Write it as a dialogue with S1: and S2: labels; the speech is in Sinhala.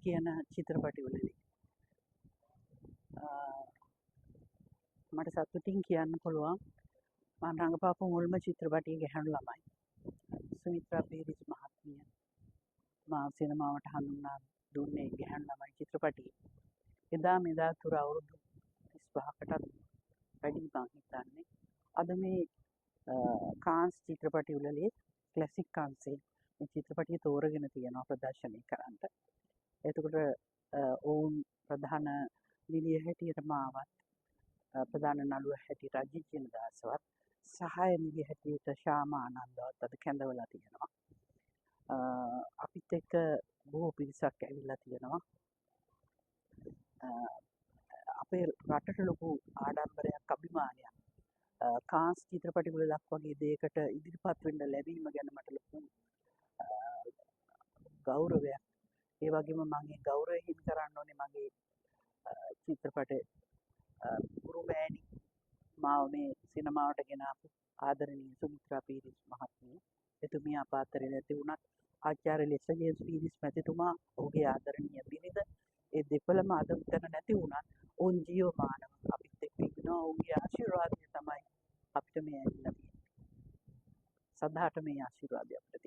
S1: කියන චිත්‍රපටිවලදී මට සතුටින් කියන්න පුළුවන් මම රඟපාපු මුල්ම චිත්‍රපටියේ ගැහැණු ළමයි. සුමිත්‍රා පීරිස් මහත්මිය මා සිනමාවට හඳුන්වා දුන්නේ ගැහැණු ළමයි චිත්‍රපටියේ. එදා මෙදා තුර අවුරුදු 35කටත් වැඩි මං හිතන්නේ. අද මේ කාන්ස් චිත්‍රපටිවලදී ක්ලාසික් කාන්සේ මේ චිත්‍රපටිය තෝරගෙන තියෙනවා ප්‍රදර්ශනය කරන්න. එතකොට ඔවුන් ප්‍රධාන නිළිය හැටියට මාවත් ප්‍රධාන නළුව හැටියට අජිත් ජිනදාසවත් සහාය නිළිය හැටියට ශාමා ආනන්දවත් අද කැඳවලා තියෙනවා. අපිත් එක්ක බොහෝ පිරිසක් ඇවිල්ලා තියෙනවා. අපේ රටට ලොකු ආඩම්බරයක් අභිමානයක් කාන්ස් චිත්‍රපටිවලක් වගේ දෙයකට ඉදිරිපත් වෙන්න ලැබීම ගැන මට ලොකු ගෞරවයක්. ඒ වගේම මම ඒ ගෞරවය හිමි කරන්න ඕනේ මගේ චිත්‍රපට ගුරුමෑණි මාව මේ සිනමාවට ගෙන ආපු ආදරණීය සුමිත්‍රා පීරිස් මහත්මිය. එතුමිය අපාතරේ නැති වුණත් ආචාර්ය ලෙසජේම්ස් පීරිස් මැතිතුමා ඔහුගේ ආදරණීය බිරිඳ ඒ දෙපළම අද උතන නැති වුණත් ඔවුන් ජීවමානව අපිත් එක්ක ඉන්නවා. ඔවුන්ගේ ආශිර්වාදය තමයි අපිට මේ ඇවිල්ලා තියෙන්නේ. සදාට මේ ආශිර්වාදය අපිට